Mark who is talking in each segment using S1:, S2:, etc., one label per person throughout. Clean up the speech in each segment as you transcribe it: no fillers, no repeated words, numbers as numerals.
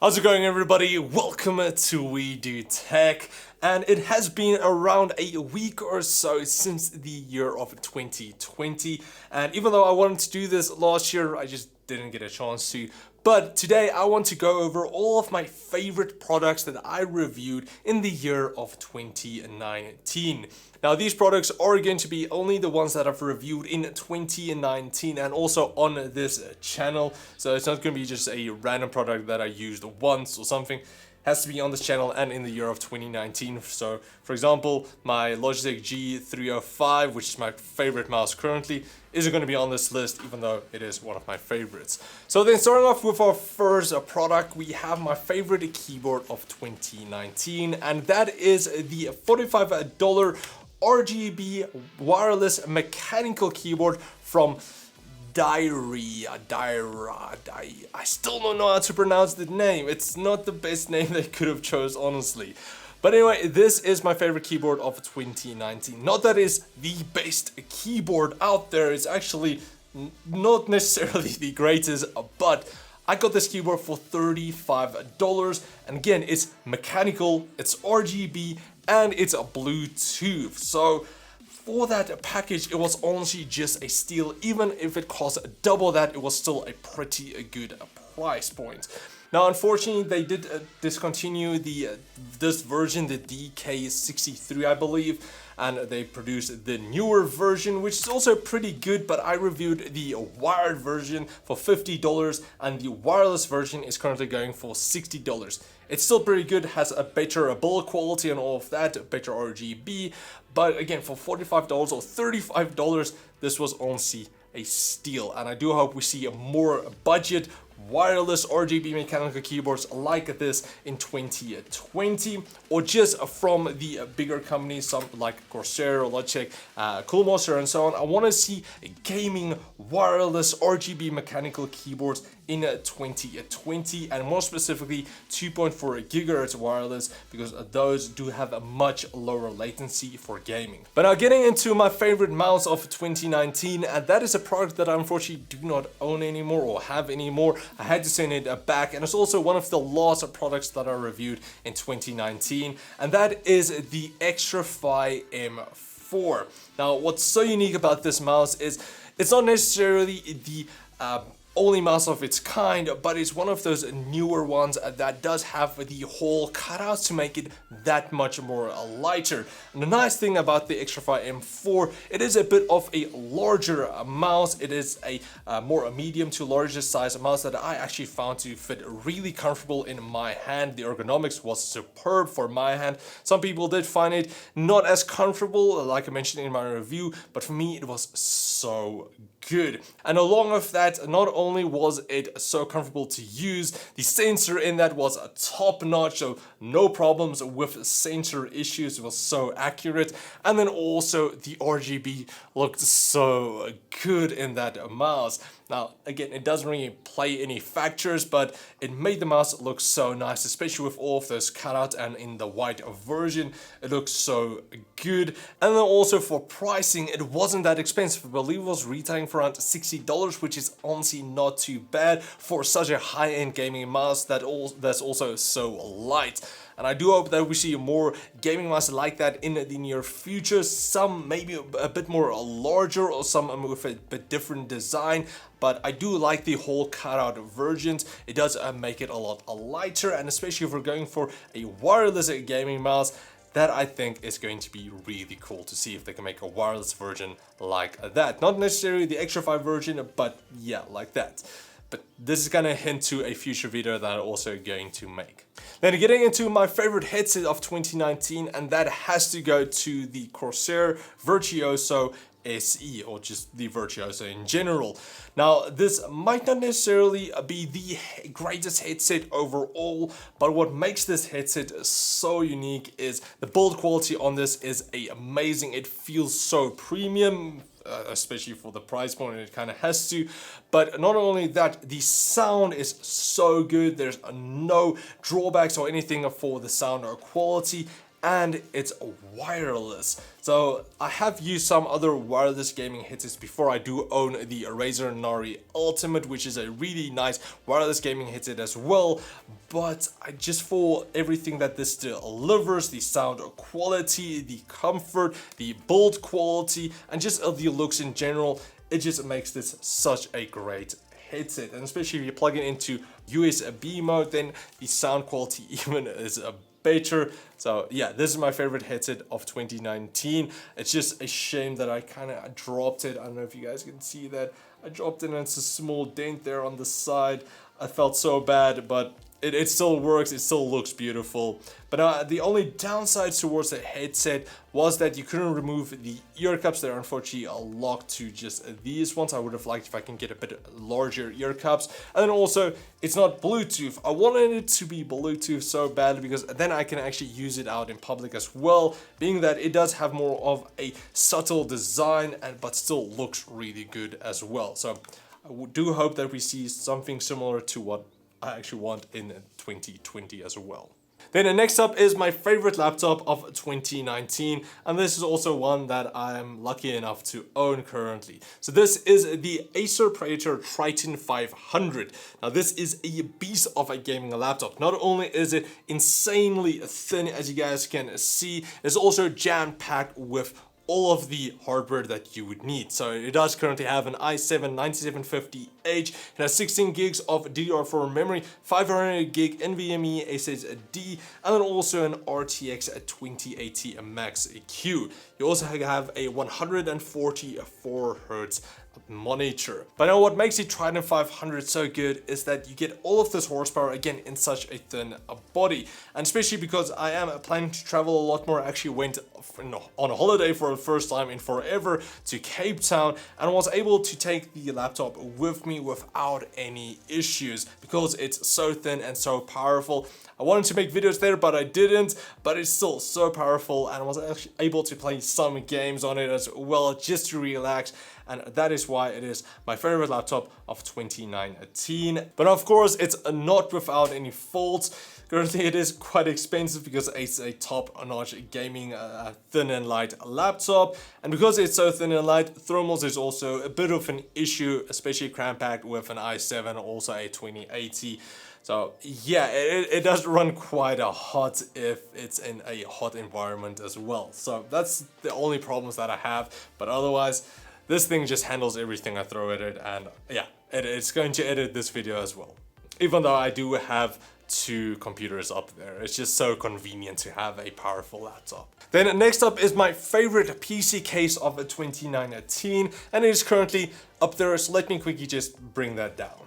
S1: How's it going, everybody? Welcome to We Do Tech. And it has been around a week or so since the year of 2020. And even though I wanted to do this last year, I just didn't get a chance to. But today I want to go over all of my favorite products that I reviewed in the year of 2019. Now, these products are going to be only the ones that I've reviewed in 2019 and also on this channel. So it's not going to be just a random product that I used once or something. It has to be on this channel and in the year of 2019. So, for example, my Logitech G305, which is my favorite mouse currently, isn't going to be on this list, even though it is one of my favorites. So then, starting off with our first product, we have my favorite keyboard of 2019, and that is the $45 RGB wireless mechanical keyboard from DIERYA. I still don't know how to pronounce the name. It's not the best name they could have chose, honestly. But anyway, this is my favorite keyboard of 2019. Not that it's the best keyboard out there. It's actually not necessarily the greatest, but I got this keyboard for $35. And again, it's mechanical, it's RGB, and it's a Bluetooth. So for that package, it was honestly just a steal. Even if it cost double that, it was still a pretty good price point. Now, unfortunately, they did discontinue this version, the DK63, I believe, and they produced the newer version, which is also pretty good, but I reviewed the wired version for $50, and the wireless version is currently going for $60. It's still pretty good, has a better build quality and all of that, better RGB, but again, for $45 or $35, this was honestly a steal, and I do hope we see a more budget wireless RGB mechanical keyboards like this in 2020, or just from the bigger companies, some like Corsair, Logitech, Coolmaster, and so on. I want to see gaming wireless RGB mechanical keyboards in 2020, and more specifically 2.4 gigahertz wireless, because those do have a much lower latency for gaming. But now, getting into my favorite mouse of 2019, and that is a product that I unfortunately do not own anymore or have anymore. I had to send it back, and it's also one of the last products that I reviewed in 2019, and that is the Xtrfy M4. Now, what's so unique about this mouse is it's not necessarily the only mouse of its kind, but it's one of those newer ones that does have the hole cutouts to make it that much more lighter. And the nice thing about the Xtrfy M4, it is a bit of a larger mouse. It is a more medium to larger size mouse that I actually found to fit really comfortable in my hand. The ergonomics was superb for my hand. Some people did find it not as comfortable, like I mentioned in my review, but for me it was so good. And along with that, not only was it so comfortable to use, the sensor in that was top notch, so no problems with sensor issues. It was so accurate, and then also the RGB looked so good in that mouse. Now, again, it doesn't really play any factors, but it made the mouse look so nice, especially with all of those cutouts, and in the white version, it looks so good. And then also for pricing, it wasn't that expensive. I believe it was retailing for around $60, which is honestly not too bad for such a high-end gaming mouse that's also so light. And I do hope that we see more gaming mice like that in the near future. Some maybe a bit more larger, or some with a bit different design. But I do like the whole cutout versions. It does make it a lot lighter, and especially if we're going for a wireless gaming mouse, that I think is going to be really cool to see if they can make a wireless version like that. Not necessarily the Xtrfy version, but yeah, like that. But this is gonna hint to a future video that I'm also going to make. Then getting into my favorite headset of 2019, and that has to go to the Corsair Virtuoso SE, or just the Virtuoso in general. Now, this might not necessarily be the greatest headset overall, but what makes this headset so unique is the build quality on this is amazing. It feels so premium, especially for the price point, it kind of has to. But not only that, the sound is so good. There's no drawbacks or anything for the sound or quality. and it's wireless. So I have used some other wireless gaming headsets before. I do own the Razer Nari Ultimate, which is a really nice wireless gaming headset as well, but I just for everything that this delivers, the sound quality, the comfort, the build quality, and just the looks in general, it just makes this such a great headset. And especially if you plug it into USB mode, then the sound quality even is better. So yeah, this is my favorite headset of 2019. It's just a shame that I kind of dropped it. I don't know if you guys can see that. I dropped it and it's a small dent there on the side. I felt so bad, but it still works, it still looks beautiful. But the only downsides towards the headset was that you couldn't remove the ear cups. They're unfortunately locked to just these ones. I would have liked if I can get a bit larger ear cups. And then also, it's not Bluetooth. I wanted it to be Bluetooth so badly because then I can actually use it out in public as well, being that it does have more of a subtle design, but still looks really good as well. So I do hope that we see something similar to what I actually want in 2020 as well. Then next up is my favorite laptop of 2019, and this is also one that I'm lucky enough to own currently. So this is the Acer Triton 500. Now this is a beast of a gaming laptop. Not only is it insanely thin, as you guys can see, it's also jam-packed with all of the hardware that you would need. So it does currently have an i7-9750H, it has 16 gigs of DDR4 memory, 500 gig NVMe SSD, and then also an RTX 2080 Max EQ. You also have a 144 Hz monitor. But now what makes the Triton 500 so good is that you get all of this horsepower again in such a thin body, and especially because I am planning to travel a lot more. I actually went on a holiday for the first time in forever to Cape Town and was able to take the laptop with me without any issues because it's so thin and so powerful. I wanted to make videos there, but I didn't, but it's still so powerful, and I was actually able to play some games on it as well just to relax, and that is why it is my favorite laptop of 2019. But of course, it's not without any faults. Currently, it is quite expensive because it's a top-notch gaming thin and light laptop, and because it's so thin and light, thermals is also a bit of an issue, especially cram-packed with an i7, also a 2080. So yeah, it does run quite hot if it's in a hot environment as well. So that's the only problems that I have, but otherwise, this thing just handles everything I throw at it, and yeah, it's going to edit this video as well. Even though I do have two computers up there, it's just so convenient to have a powerful laptop. Then next up is my favorite PC case of 2019, and it is currently up there, so let me quickly just bring that down.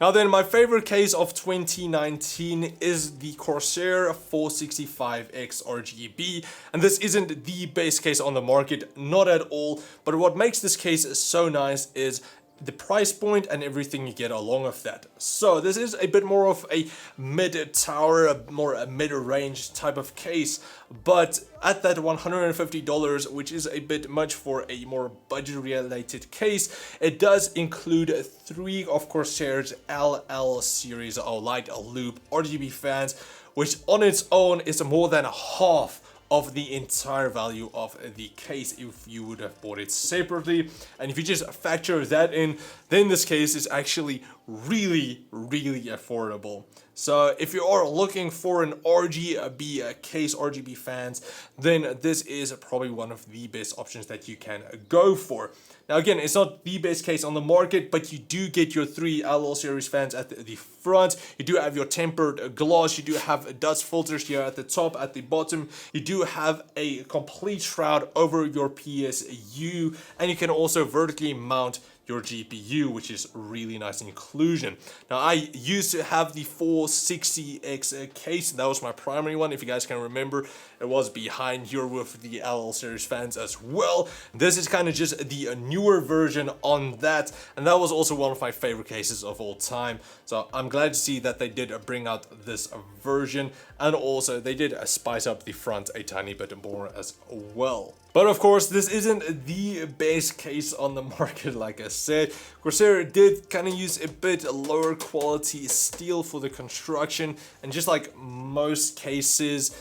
S1: Now then, my favorite case of 2019 is the Corsair 465X RGB, and this isn't the best case on the market, not at all, but what makes this case so nice is the price point and everything you get along with that. So this is a bit more of a mid-tower, more a mid-range type of case, but at that $150, which is a bit much for a more budget-related case, it does include 3 of Corsair's LL series or light loop RGB fans, which on its own is more than half of the entire value of the case if you would have bought it separately. And if you just factor that in, then this case is actually really affordable. So if you are looking for an RGB case, RGB fans, then this is probably one of the best options that you can go for. Now again, it's not the best case on the market, but you do get your 3 LL series fans at the front. You do have your tempered glass. You do have dust filters here at the top, at the bottom. You do have a complete shroud over your PSU, and you can also vertically mount your GPU, which is really nice inclusion. Now I used to have the 460X case, that was my primary one. If you guys can remember, it was behind here with the LL series fans as well. This is kind of just the newer version on that, and that was also one of my favorite cases of all time. So I'm glad to see that they did bring out this version, and also they did spice up the front a tiny bit more as well. But of course, this isn't the best case on the market, like I said. Corsair did kind of use a bit lower quality steel for the construction, and just like most cases,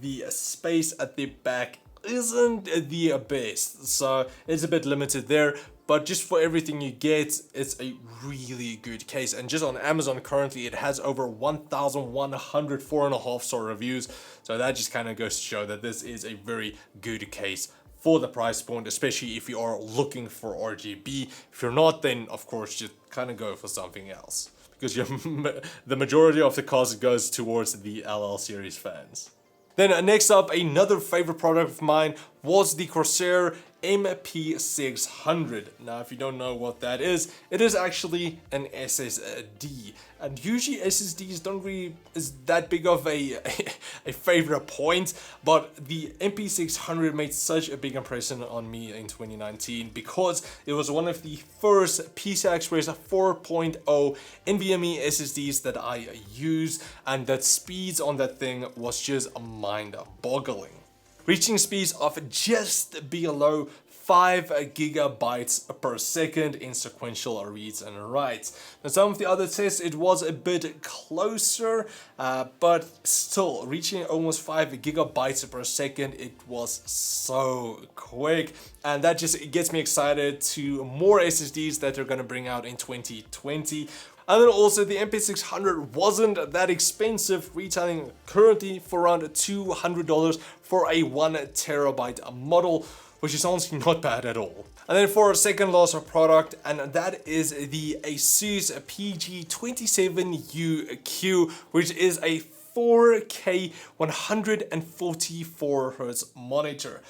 S1: the space at the back isn't the best, so it's a bit limited there. But just for everything you get, it's a really good case. And just on Amazon currently, it has over 1,100 4.5 star reviews. So that just kind of goes to show that this is a very good case for the price point, especially if you are looking for RGB. If you're not, then of course just kind of go for something else, because the majority of the cost goes towards the LL series fans. Then next up, another favorite product of mine was the Corsair MP600. Now, if you don't know what that is, it is actually an SSD. And usually SSDs don't really is that big of a favorite point, but the MP600 made such a big impression on me in 2019 because it was one of the first PCI Express 4.0 NVMe SSDs that I used, and that speeds on that thing was just mind-boggling, reaching speeds of just below 5 gigabytes per second in sequential reads and writes. Now, some of the other tests, it was a bit closer, but still reaching almost 5 gigabytes per second, it was so quick. And that just gets me excited to more SSDs that they're gonna bring out in 2020. And then also the MP600 wasn't that expensive, retailing currently for around $200 for a 1 terabyte model, which is honestly not bad at all. And then for our second last product, and that is the Acer PG27UQ, which is a 4K 144Hz monitor.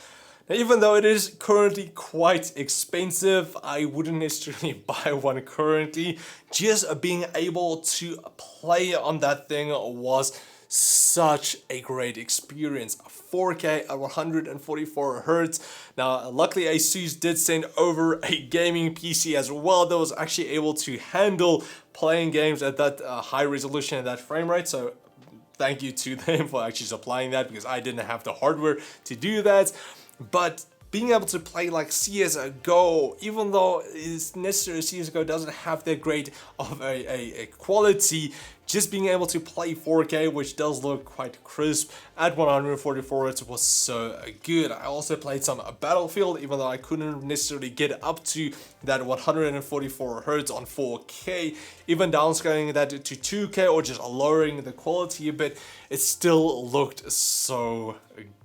S1: Now, even though it is currently quite expensive, I wouldn't necessarily buy one currently. Just being able to play on that thing was such a great experience. 4K at 144 Hz. Now, luckily Asus did send over a gaming PC as well that was actually able to handle playing games at that high resolution and that frame rate. So thank you to them for actually supplying that, because I didn't have the hardware to do that. But being able to play like CSGO, even though it's necessary, CSGO doesn't have that great of a quality, just being able to play 4K, which does look quite crisp at 144 Hz, was so good. I also played some Battlefield, even though I couldn't necessarily get up to that 144 Hz on 4K. Even downscaling that to 2K or just lowering the quality a bit, it still looked so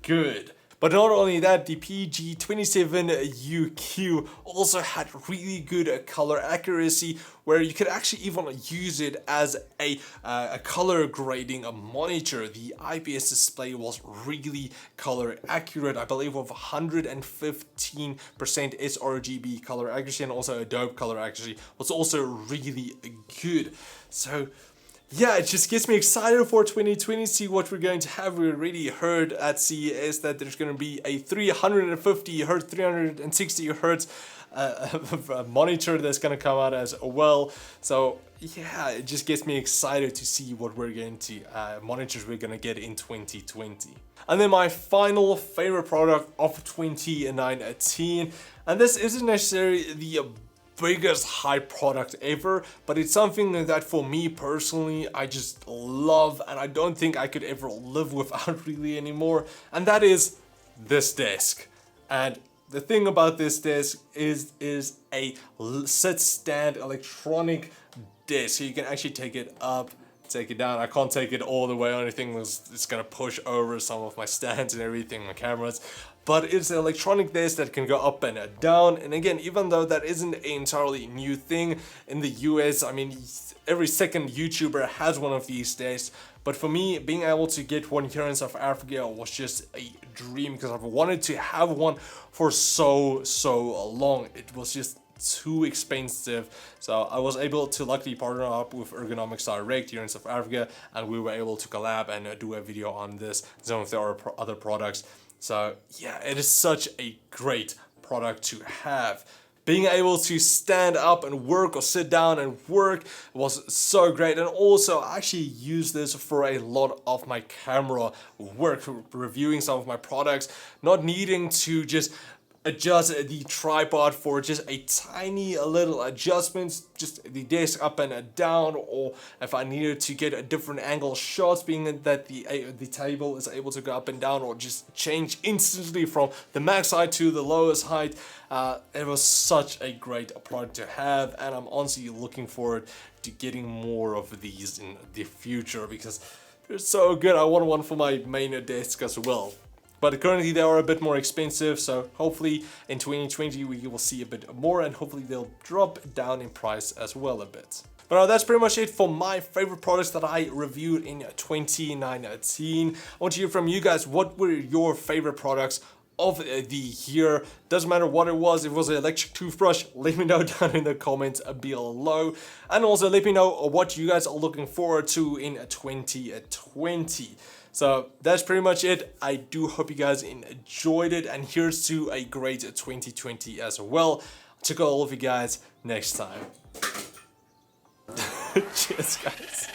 S1: good. But not only that, the PG27UQ also had really good color accuracy, where you could actually even use it as a color grading monitor. The IPS display was really color accurate, I believe with 115% sRGB color accuracy, and also Adobe color accuracy was also really good. So yeah, it just gets me excited for 2020, see what we're going to have. We already heard at CES that there's going to be a 350 Hz, 360 Hz monitor that's going to come out as well. So yeah, it just gets me excited to see what we're going to, monitors we're going to get in 2020. And then my final favorite product of 2019, and this isn't necessarily the biggest hype product ever, but it's something that for me personally I just love, and I don't think I could ever live without really anymore, and that is this desk. And the thing about this desk is a sit stand electronic desk, so you can actually take it up, take it down. I can't take it all the way or anything, it's gonna push over some of my stands and everything, my cameras. But it's an electronic desk that can go up and down. And again, even though that isn't an entirely new thing in the US, I mean, every second YouTuber has one of these desks. But for me, being able to get one here in South Africa was just a dream, because I've wanted to have one for so long. It was just too expensive, so I was able to luckily partner up with Ergonomics Direct here in South Africa, and we were able to collab and do a video on this, some of their other products. So yeah, it is such a great product to have. being able to stand up and work or sit down and work was so great. And also I actually use this for a lot of my camera work, reviewing some of my products, not needing to just adjust the tripod for just a tiny little adjustments, just the desk up and down, or if I needed to get a different angle shots, being that the table is able to go up and down or just change instantly from the max height to the lowest height. It was such a great product to have, and I'm honestly looking forward to getting more of these in the future because they're so good. I want one for my main desk as well. But currently they are a bit more expensive, so hopefully in 2020 we will see a bit more, and hopefully they'll drop down in price as well a bit. But that's pretty much it for my favorite products that I reviewed in 2019. I want to hear from you guys. What were your favorite products of the year? Doesn't matter what it was. If it was an electric toothbrush, let me know down in the comments below. And also let me know what you guys are looking forward to in 2020. So that's pretty much it. I do hope you guys enjoyed it, and here's to a great 2020 as well. I'll check out all of you guys next time. Cheers, guys.